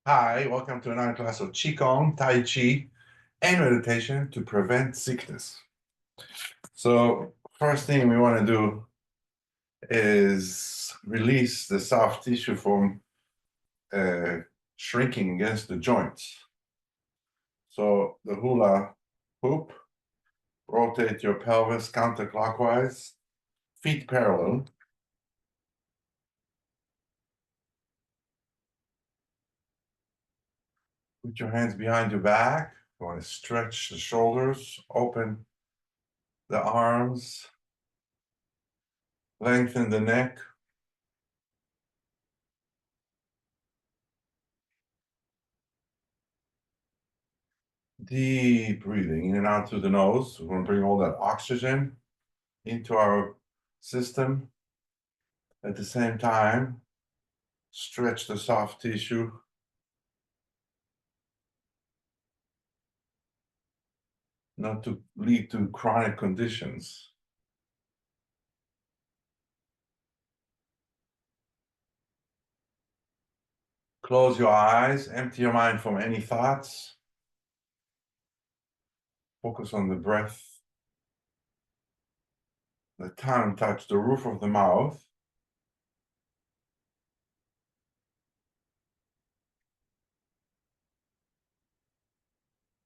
Hi, welcome to another class of Qigong, Tai Chi, and meditation to prevent sickness. So, first thing we want to do is release the soft tissue from shrinking against the joints. So, the hula hoop, rotate your pelvis counterclockwise, feet parallel. Put your hands behind your back. You want to stretch the shoulders, open the arms, lengthen the neck. Deep breathing in and out through the nose. We're going to bring all that oxygen into our system. At the same time, stretch the soft tissue. Not to lead to chronic conditions. Close your eyes, empty your mind from any thoughts. Focus on the breath. The tongue touch the roof of the mouth.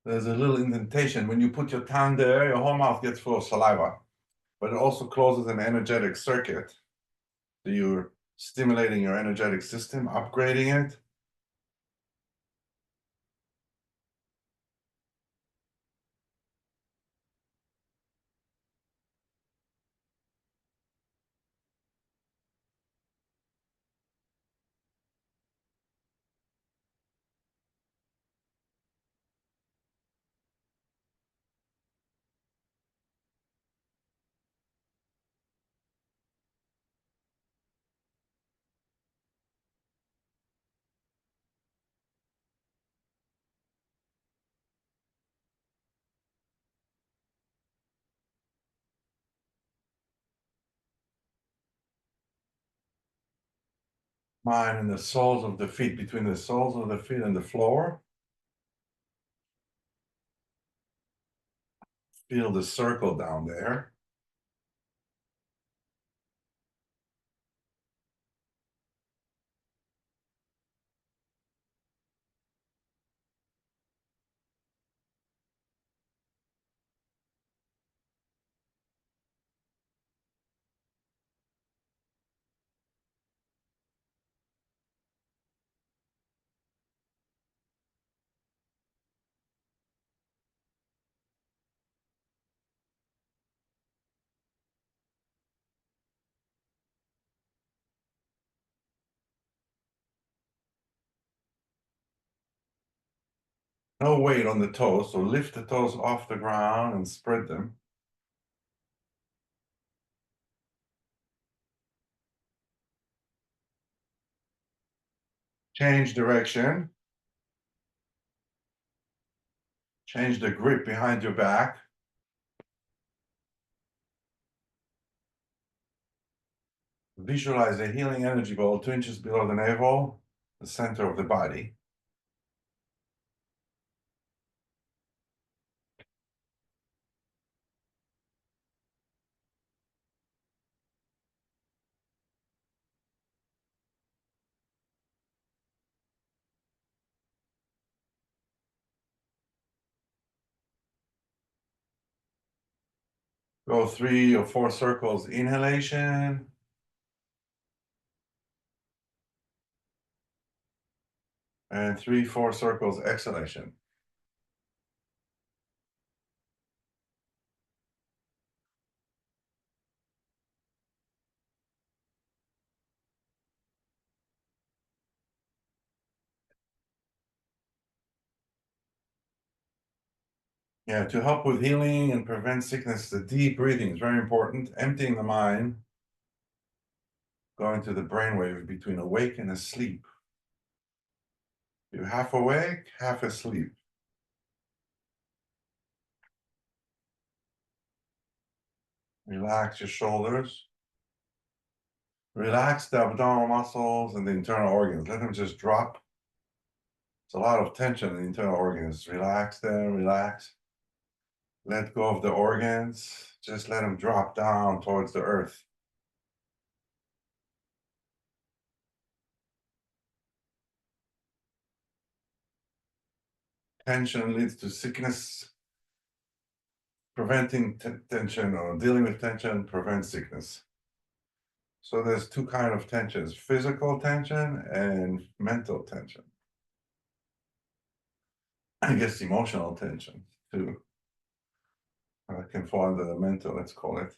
There's a little indentation. When you put your tongue there, your whole mouth gets full of saliva, but it also closes an energetic circuit. So you're stimulating your energetic system, upgrading it. Mind in the soles of the feet, between the soles of the feet and the floor. Feel the circle down there. No weight on the toes, so lift the toes off the ground and spread them. Change direction. Change the grip behind your back. Visualize a healing energy ball 2 inches below the navel, the center of the body. Go 3 or 4 circles, inhalation. And 3, 4 circles, exhalation. Yeah, to help with healing and prevent sickness, the deep breathing is very important. Emptying the mind, going to the brainwave between awake and asleep. You're half awake, half asleep. Relax your shoulders. Relax the abdominal muscles and the internal organs. Let them just drop. There's a lot of tension in the internal organs. Relax there, relax. Let go of the organs. Just let them drop down towards the earth. Tension leads to sickness. Preventing tension or dealing with tension prevents sickness. So there's two kind of tensions: physical tension and mental tension. I guess emotional tension too. Can fall under the mental, let's call it.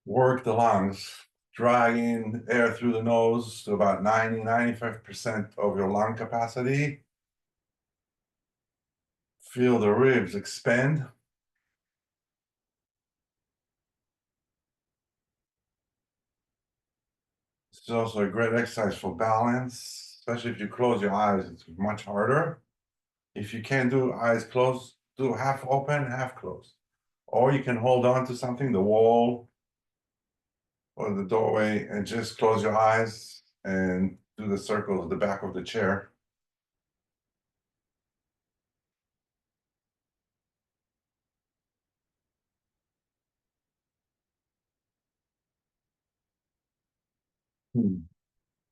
Work the lungs, dragging air through the nose to about 90-95% of your lung capacity. Feel the ribs expand. This is also a great exercise for balance, especially if you close your eyes, it's much harder. If you can't do eyes closed, do half open, half closed. Or you can hold on to something, the wall or the doorway, and just close your eyes and do the circle of the back of the chair.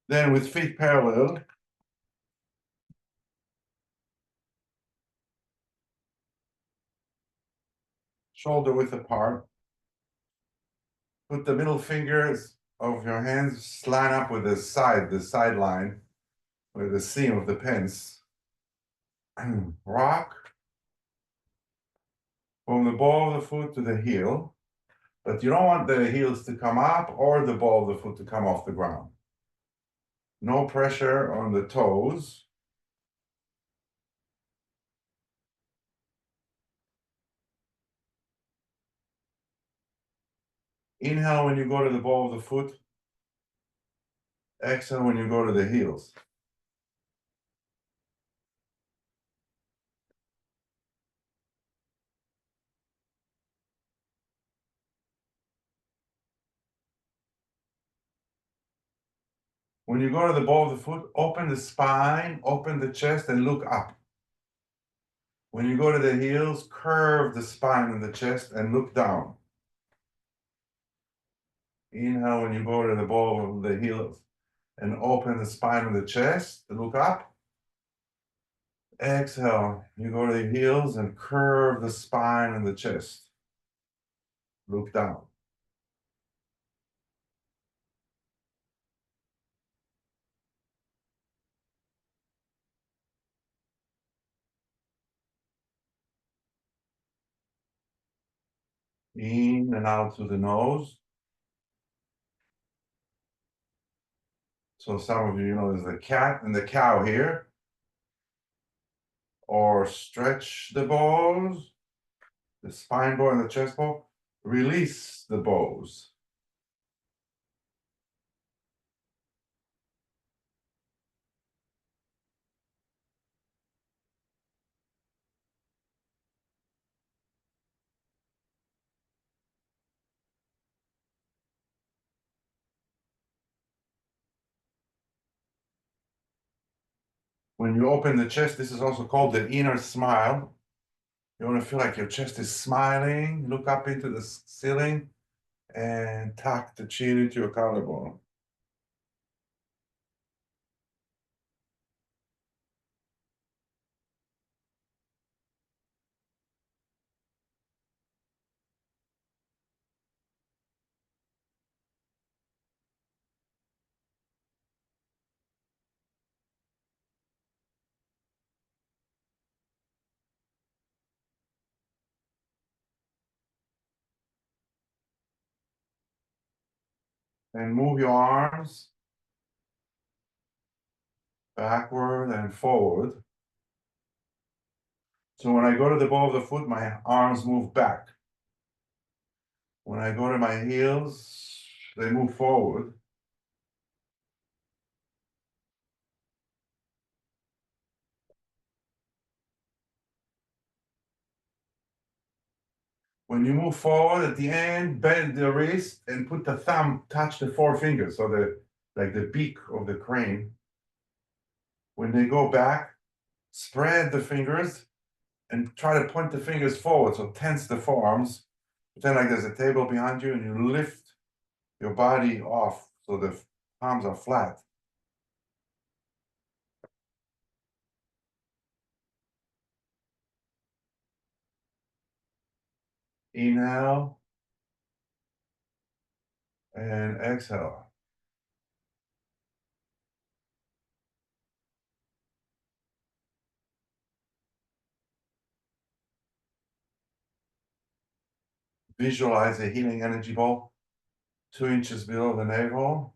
Then with feet parallel, shoulder width apart, put the middle fingers of your hands line up with the sideline, with the seam of the pins. Rock from the ball of the foot to the heel, but you don't want the heels to come up or the ball of the foot to come off the ground. No pressure on the toes. Inhale when you go to the ball of the foot. Exhale when you go to the heels. When you go to the ball of the foot, open the spine, open the chest, and look up. When you go to the heels, curve the spine and the chest and look down. Inhale when you go to the ball of the heels and open the spine and the chest and look up. Exhale, you go to the heels and curve the spine and the chest. Look down. In and out to the nose. So some of you know there's the cat and the cow here. Or stretch the bows, the spine bow and the chest bow. Release the bows. When you open the chest, this is also called the inner smile. You want to feel like your chest is smiling. Look up into the ceiling and tuck the chin into your collarbone. And move your arms backward and forward. So when I go to the ball of the foot, my arms move back. When I go to my heels, they move forward. When you move forward at the end, bend the wrist and put the thumb, touch the four fingers, so like the beak of the crane. When they go back, spread the fingers and try to point the fingers forward, so tense the forearms. Pretend like there's a table behind you and you lift your body off so the palms are flat. Inhale and exhale. Visualize a healing energy ball 2 inches below the navel.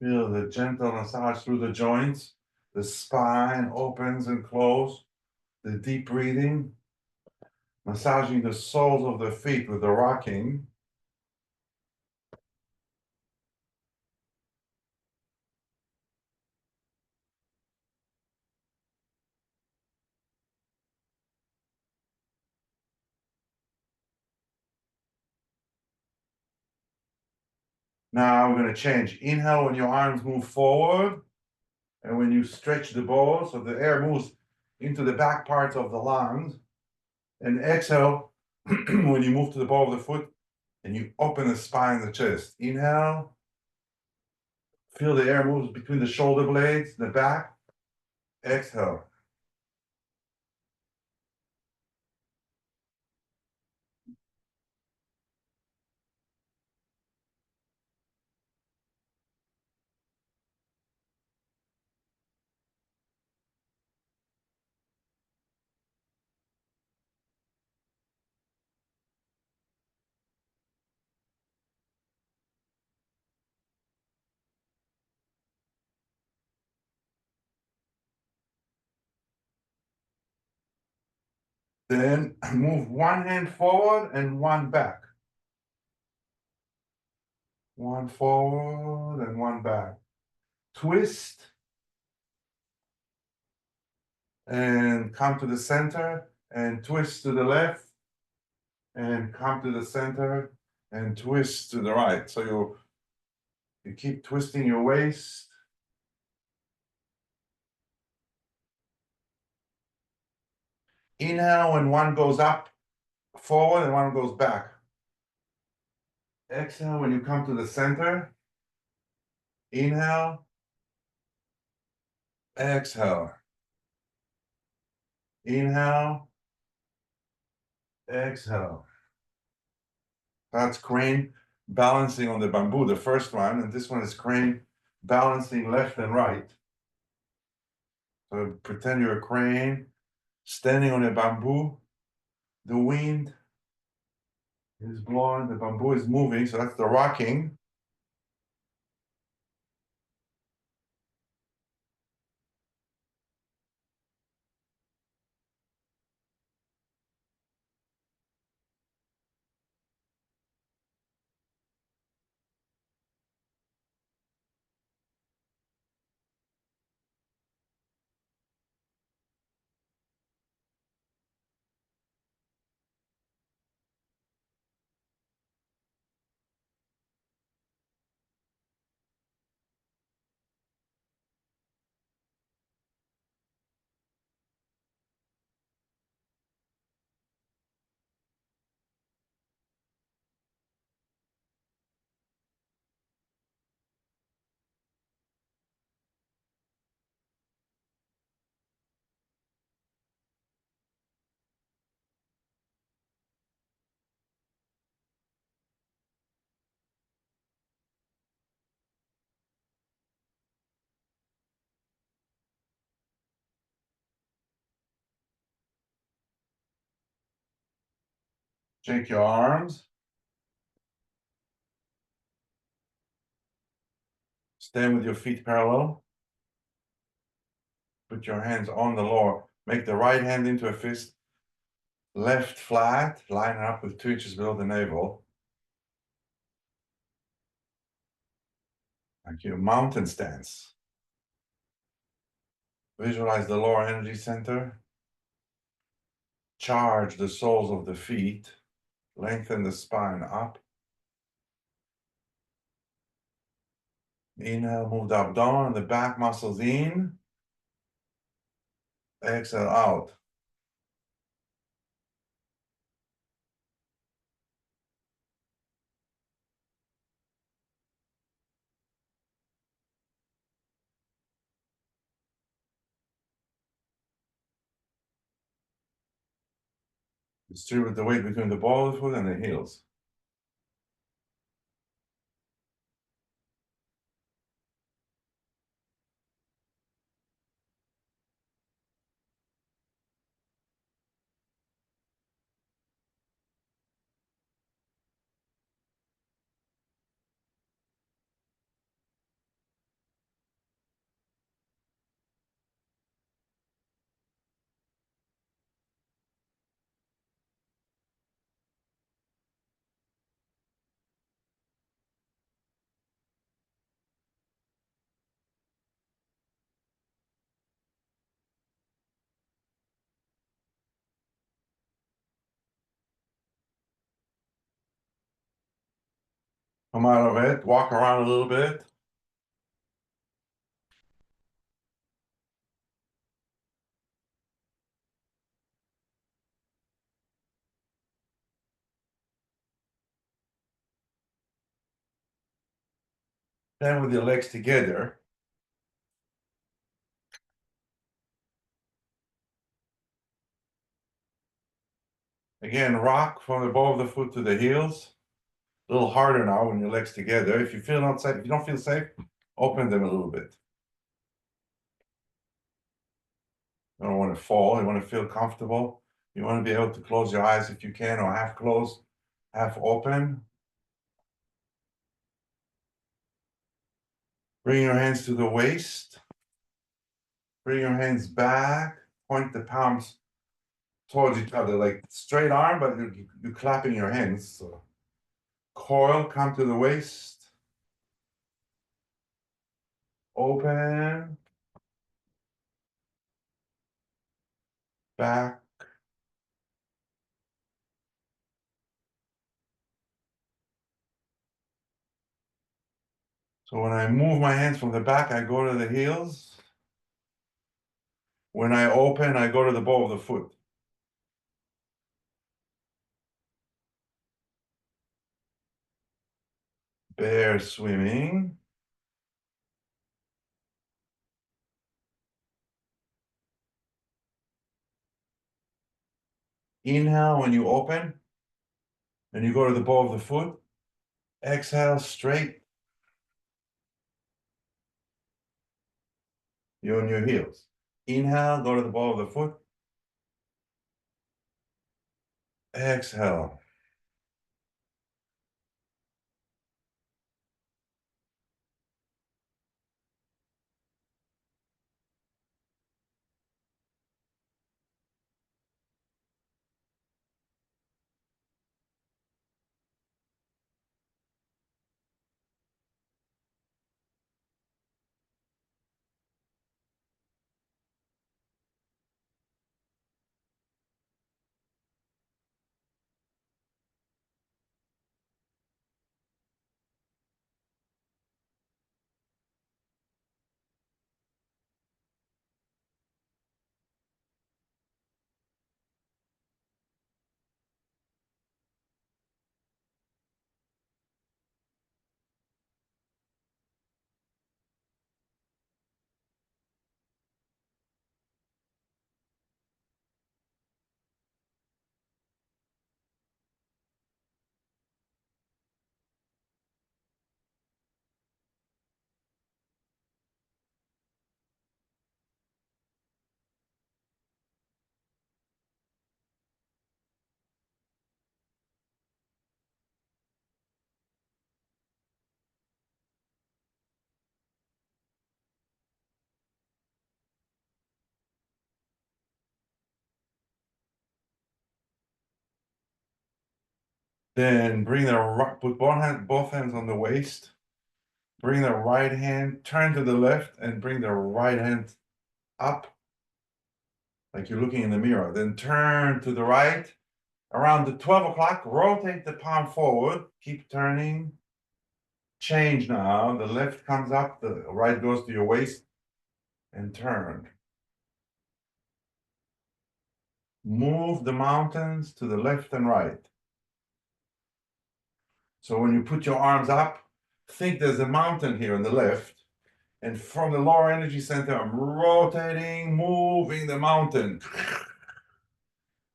Feel the gentle massage through the joints. The spine opens and closes. The deep breathing. Massaging the soles of the feet with the rocking. Now we're going to change. Inhale when your arms move forward. And when you stretch the ball, so the air moves into the back part of the lungs. And exhale when you move to the ball of the foot and you open the spine, the chest. Inhale. Feel the air moves between the shoulder blades, the back. Exhale. Then move one hand forward and one back. One forward and one back. Twist and come to the center and twist to the left and come to the center and twist to the right. So you keep twisting your waist. Inhale when one goes up forward and one goes back. Exhale when you come to the center. Inhale. Exhale. Inhale. Exhale. That's crane balancing on the bamboo, the first one, and this one is crane balancing left and right. So pretend you're a crane standing on a bamboo. The wind is blowing, the bamboo is moving, so that's the rocking. Shake your arms. Stand with your feet parallel. Put your hands on the lower. Make the right hand into a fist. Left flat, line it up with 2 inches below the navel. Like your mountain stance. Visualize the lower energy center. Charge the soles of the feet. Lengthen the spine up. Inhale, move the abdomen, the back muscles in. Exhale out. Distribute the weight between the ball of the foot and the heels. Come out of it, walk around a little bit. Then with your legs together. Again, rock from the ball of the foot to the heels. A little harder now when your legs together. If you feel not safe, if you don't feel safe, open them a little bit. You don't want to fall, you want to feel comfortable. You want to be able to close your eyes if you can, or half closed, half open. Bring your hands to the waist. Bring your hands back. Point the palms towards each other, like straight arm, but you're clapping your hands. So coil, come to the waist. Open. Back. So when I move my hands from the back, I go to the heels. When I open, I go to the ball of the foot. Bear swimming. Inhale when you open, and you go to the ball of the foot. Exhale straight. You're on your heels. Inhale, go to the ball of the foot. Exhale. Then bring the right, put both hands on the waist. Bring the right hand, turn to the left, and bring the right hand up, like you're looking in the mirror. Then turn to the right. Around the 12 o'clock, rotate the palm forward. Keep turning. Change now. The left comes up, the right goes to your waist, and turn. Move the mountains to the left and right. So when you put your arms up, think there's a mountain here on the left. And from the lower energy center, I'm rotating, moving the mountain.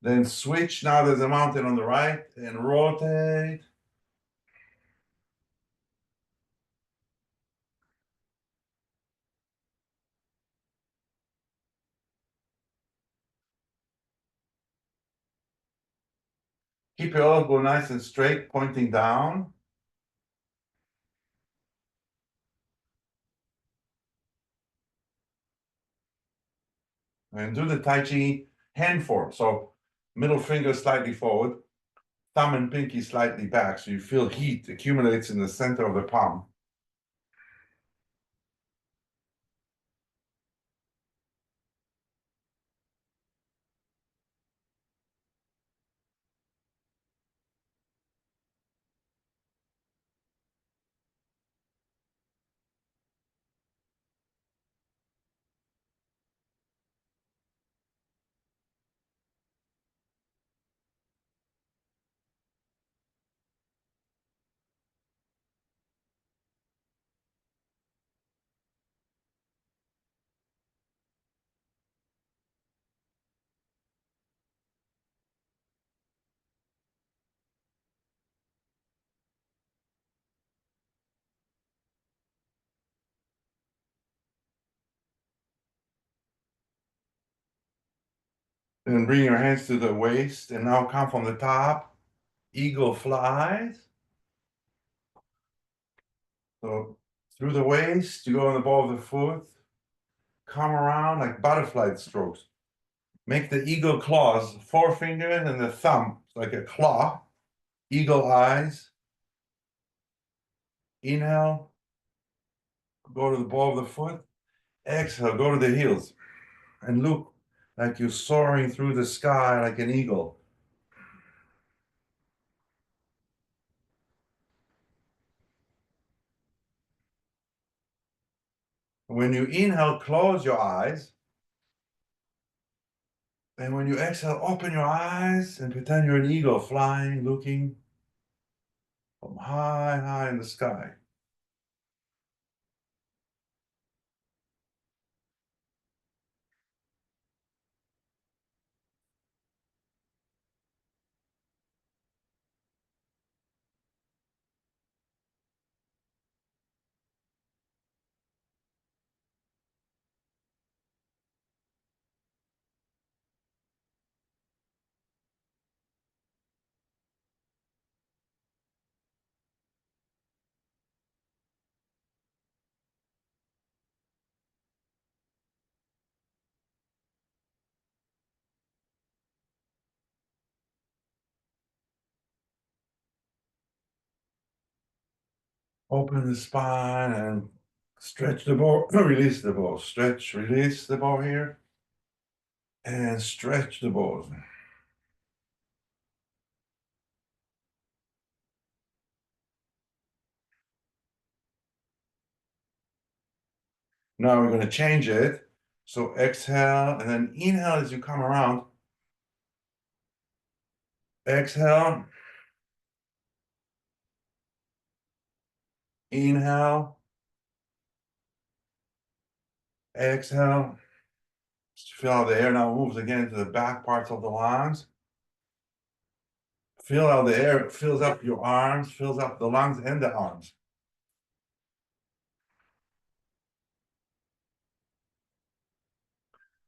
Then switch. Now there's a mountain on the right and rotate. Keep your elbow nice and straight, pointing down. And do the Tai Chi hand form. So middle finger slightly forward, thumb and pinky slightly back. So you feel heat accumulates in the center of the palm. Then bring your hands to the waist and now come from the top. Eagle flies. So through the waist, you go on the ball of the foot. Come around like butterfly strokes. Make the eagle claws, forefinger and the thumb, like a claw. Eagle eyes. Inhale. Go to the ball of the foot. Exhale, go to the heels. And look like you're soaring through the sky like an eagle. When you inhale, close your eyes. And when you exhale, open your eyes and pretend you're an eagle flying, looking from high, high in the sky. Open the spine and stretch the ball, release the ball. Stretch, release the ball here. And stretch the ball. Now we're going to change it. So exhale and then inhale as you come around. Exhale. Inhale. Exhale. Feel how the air now moves again to the back parts of the lungs. Feel how the air fills up your arms, fills up the lungs and the arms.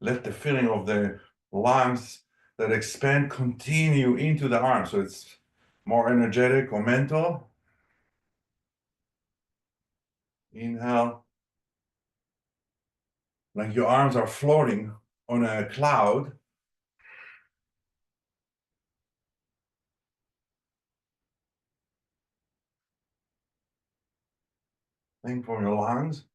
Let the feeling of the lungs that expand continue into the arms. So it's more energetic or mental. Inhale. Like your arms are floating on a cloud. thing from your lungs.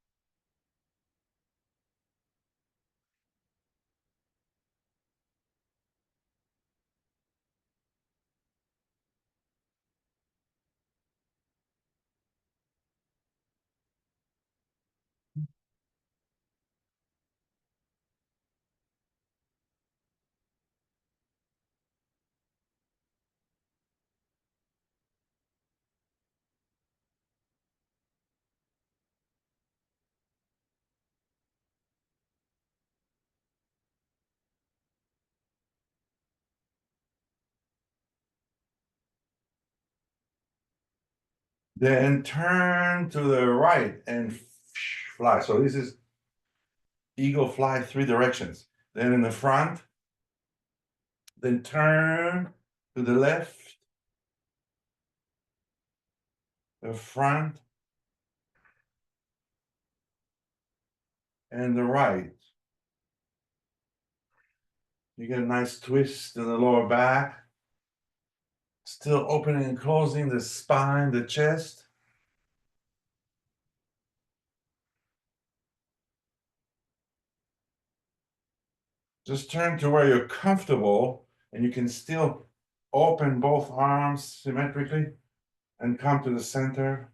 Then turn to the right and fly. So this is eagle fly 3 directions. Then in the front, then turn to the left, the front, and the right. You get a nice twist in the lower back. Still opening and closing the spine, the chest. Just turn to where you're comfortable and you can still open both arms symmetrically and come to the center.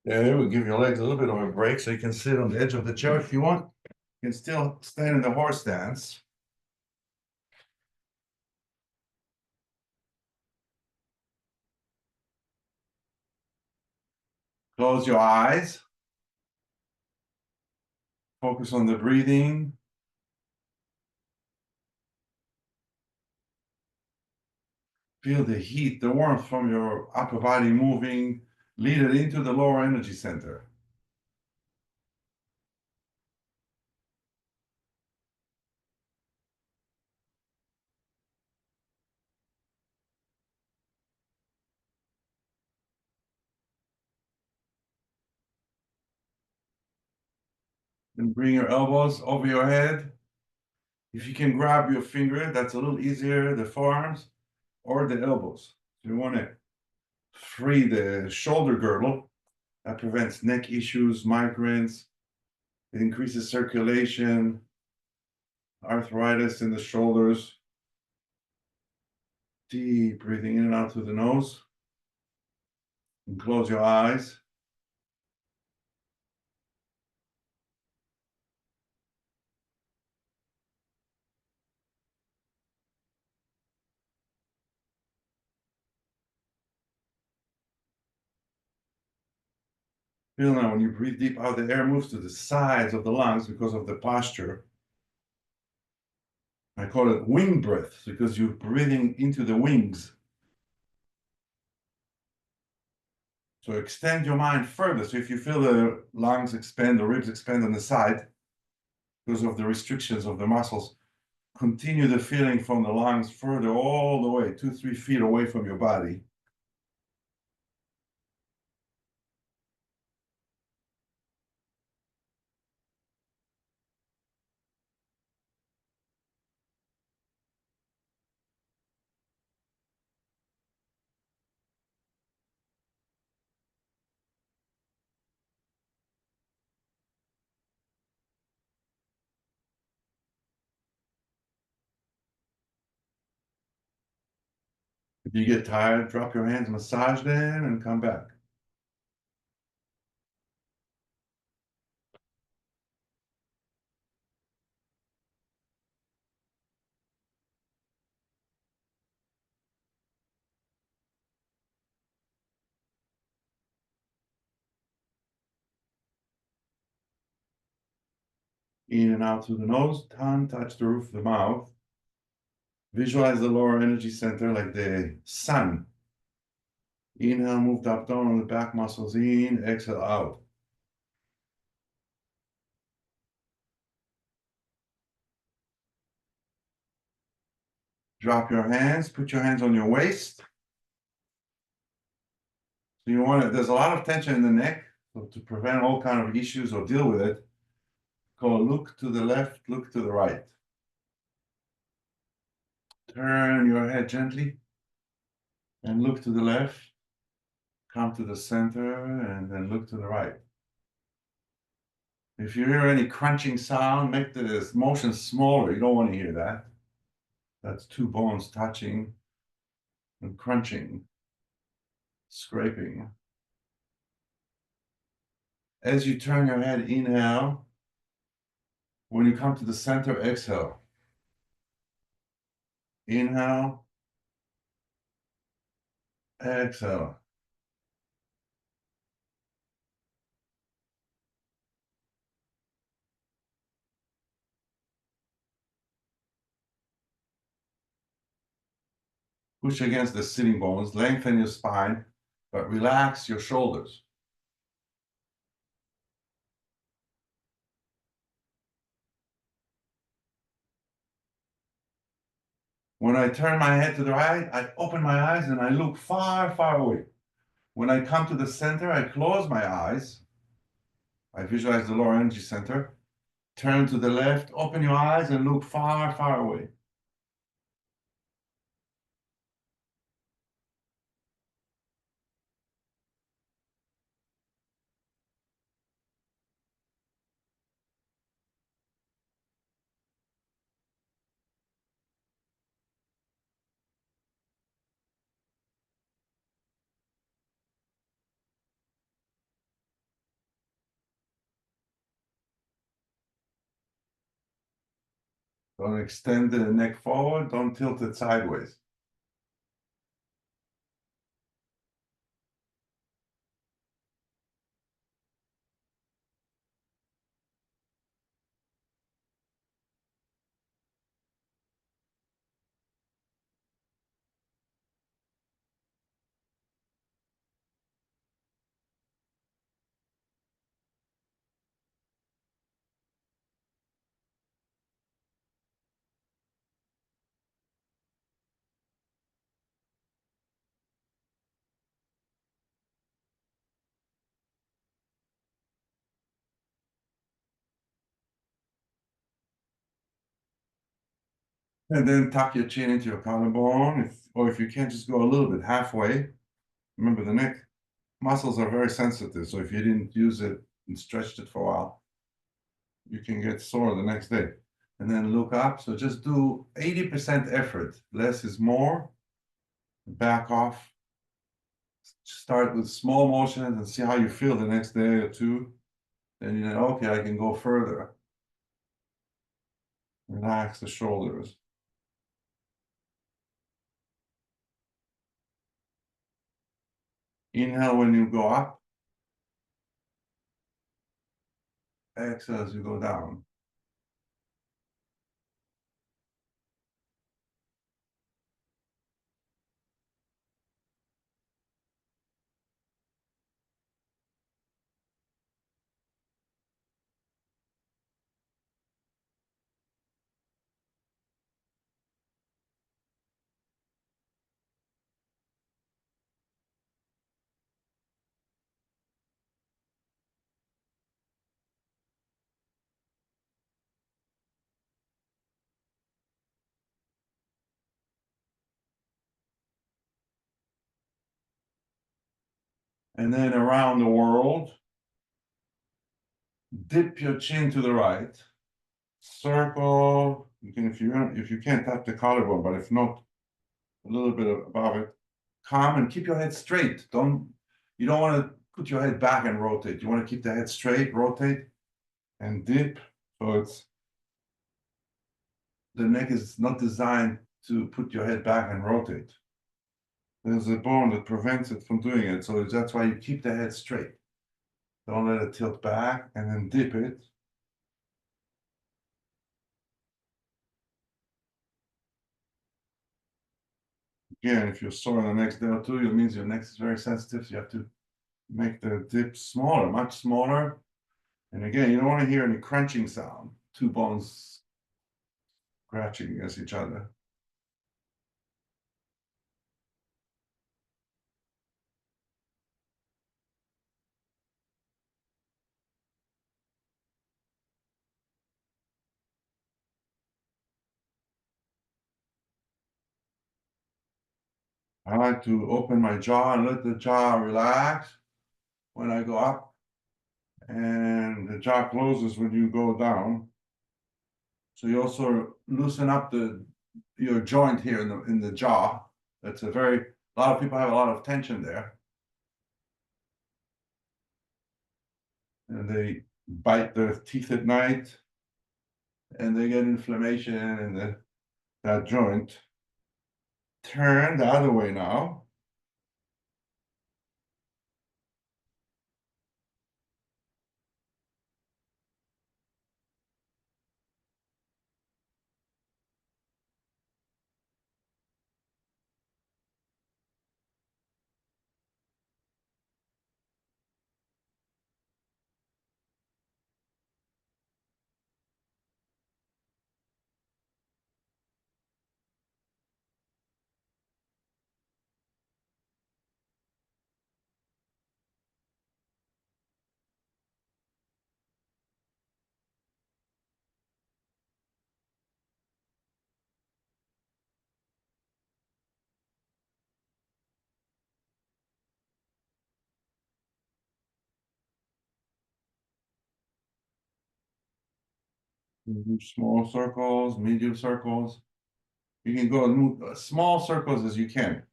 There, we'll give your legs a little bit of a break so you can sit on the edge of the chair if you want. You can still stand in the horse stance. Close your eyes. Focus on the breathing. Feel the heat, the warmth from your upper body moving. Lead it into the lower energy center. And bring your elbows over your head. If you can grab your finger, that's a little easier, the forearms or the elbows. You want to free the shoulder girdle. That prevents neck issues, migraines. It increases circulation, arthritis in the shoulders. Deep breathing in and out through the nose. And close your eyes. Feel now when you breathe deep out, the air moves to the sides of the lungs because of the posture. I call it wing breath because you're breathing into the wings. So extend your mind further. So if you feel the lungs expand, the ribs expand on the side because of the restrictions of the muscles, continue the feeling from the lungs further all the way, 2-3 feet away from your body. If you get tired, drop your hands, massage them, and come back. In and out through the nose, tongue touch the roof of the mouth. Visualize the lower energy center like the sun. Inhale, move the abdomen, the back muscles in, exhale out. Drop your hands, put your hands on your waist. So you want to, there's a lot of tension in the neck, so to prevent all kind of issues or deal with it, go look to the left, look to the right. Turn your head gently and look to the left. Come to the center and then look to the right. If you hear any crunching sound, make the motion smaller. You don't want to hear that. That's two bones touching and crunching, scraping. As you turn your head, inhale. When you come to the center, exhale. Inhale. Exhale. Push against the sitting bones, lengthen your spine, but relax your shoulders. When I turn my head to the right, I open my eyes and I look far, far away. When I come to the center, I close my eyes. I visualize the lower energy center. Turn to the left, open your eyes and look far, far away. Don't extend the neck forward, don't tilt it sideways. And then tuck your chin into your collarbone, or if you can't, just go a little bit halfway. Remember, the neck muscles are very sensitive, so if you didn't use it and stretched it for a while, you can get sore the next day. And then look up, so just do 80% effort. Less is more. Back off. Start with small motions and see how you feel the next day or two. Then you know, okay, I can go further. Relax the shoulders. Inhale when you go up. Exhale as you go down. And then around the world, dip your chin to the right. Circle. You can, if you can't tap the collarbone, but if not, a little bit above it. Calm and keep your head straight. You don't want to put your head back and rotate. You want to keep the head straight, rotate, and dip. So it's the neck is not designed to put your head back and rotate. There's a bone that prevents it from doing it. So that's why you keep the head straight. Don't let it tilt back and then dip it. Again, if you're sore on the next day or two, it means your neck is very sensitive. So you have to make the dip smaller, much smaller. And again, you don't want to hear any crunching sound, two bones scratching against each other. I like to open my jaw and let the jaw relax when I go up. And the jaw closes when you go down. So you also loosen up your joint here in the jaw. That's a lot of people have a lot of tension there. And they bite their teeth at night and they get inflammation in that joint. Turn the other way now. You do small circles, medium circles. You can go and move small circles as you can.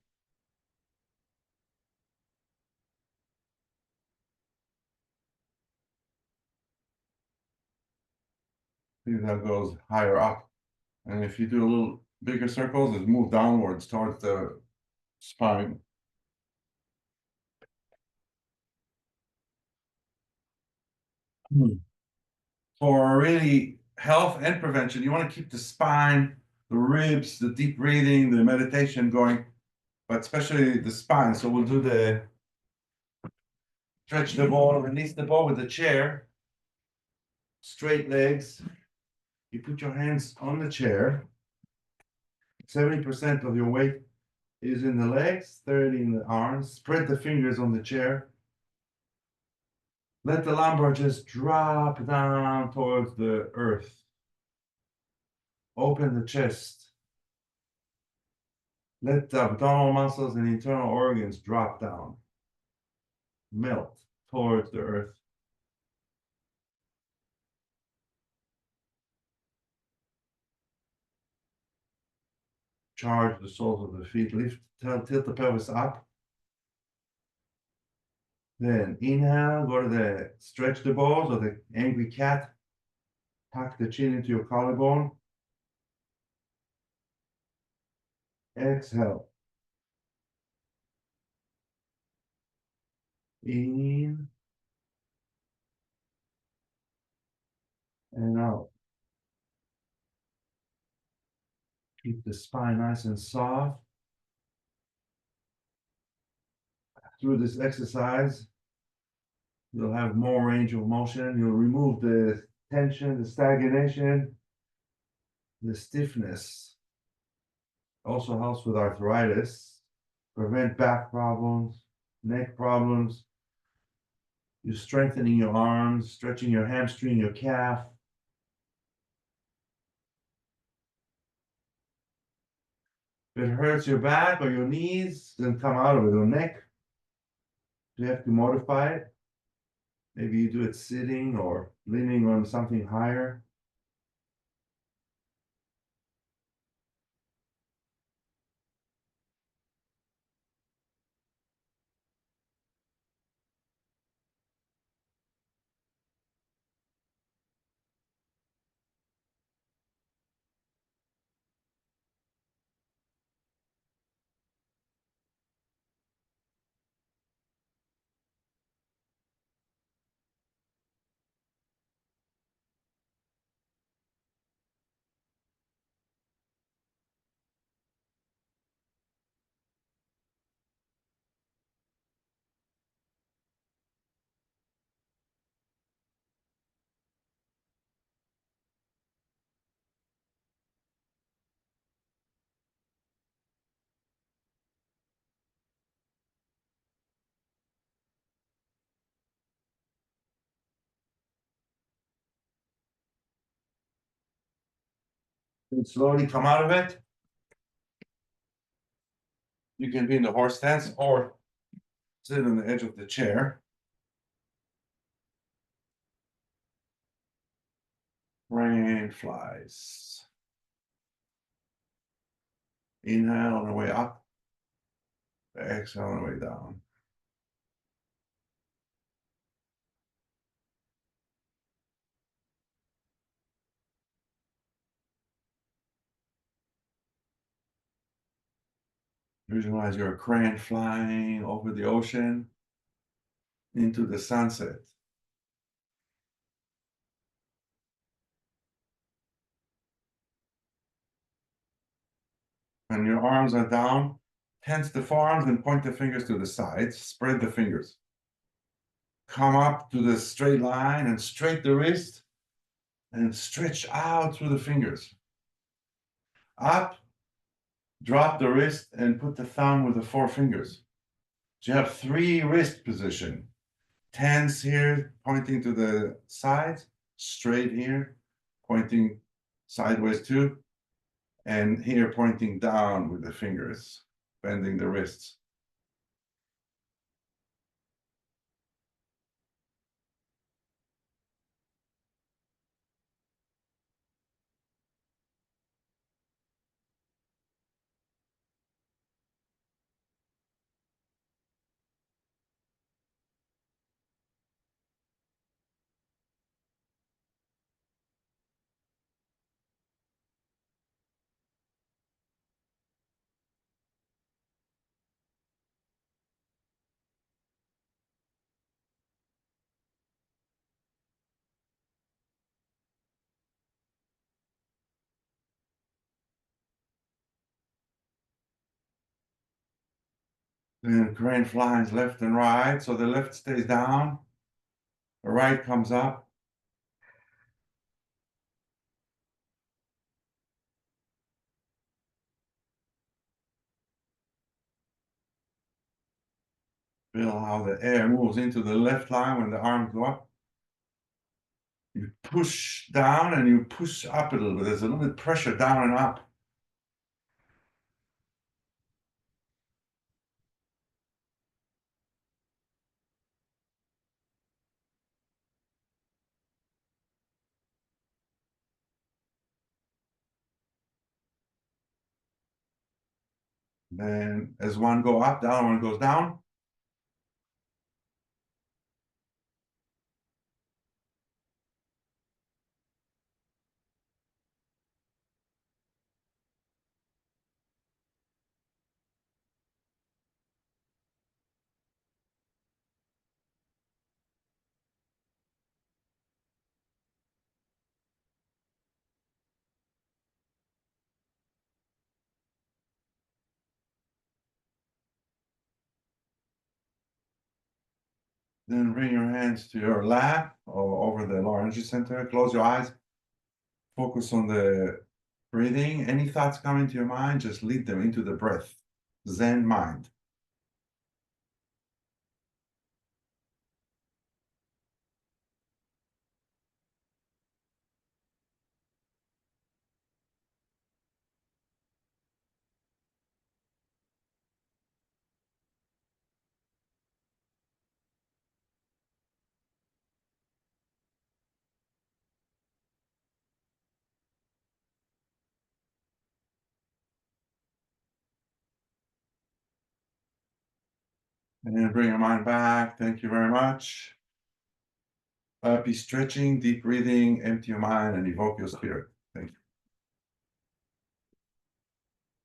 See that goes higher up. And if you do a little bigger circles, it moves downwards towards the spine. For really health and prevention, you want to keep the spine, the ribs, the deep breathing, the meditation going, but especially the spine. So we'll do the stretch the ball, release the ball with the chair, straight legs. You put your hands on the chair. 70% of your weight is in the legs, 30 in the arms. Spread the fingers on the chair. Let the lumbar just drop down towards the earth. Open the chest. Let the abdominal muscles and internal organs drop down. Melt towards the earth. Charge the soles of the feet. Lift, tilt the pelvis up. Then inhale, go to the stretch the balls or the angry cat. Tuck the chin into your collarbone. Exhale. In and out. Keep the spine nice and soft. Through this exercise, you'll have more range of motion. You'll remove the tension, the stagnation, the stiffness. Also helps with arthritis, prevent back problems, neck problems. You're strengthening your arms, stretching your hamstring, your calf. If it hurts your back or your knees, then come out of it. Or neck, you have to modify it. Maybe you do it sitting or leaning on something higher. And slowly come out of it. You can be in the horse stance or sit on the edge of the chair. Rain flies. Inhale on the way up. Exhale on the way down. Visualize your crane flying over the ocean into the sunset. When your arms are down, tense the forearms and point the fingers to the sides. Spread the fingers. Come up to the straight line and straight the wrist and stretch out through the fingers. Up, drop the wrist and put the thumb with the four fingers. So you have three wrist position. Tense here, pointing to the sides, straight here, pointing sideways too, and here pointing down with the fingers, bending the wrists. Then crane flies left and right, so the left stays down, the right comes up. Feel how the air moves into the left line when the arms go up. You push down and you push up a little bit. There's a little bit of pressure down and up. Then as one go up, the other one goes down. Then bring your hands to your lap or over the lower energy center. Close your eyes. Focus on the breathing. Any thoughts come into your mind, just lead them into the breath. Zen mind. And then bring your mind back. Thank you very much. Happy stretching, deep breathing, empty your mind, and evoke your spirit.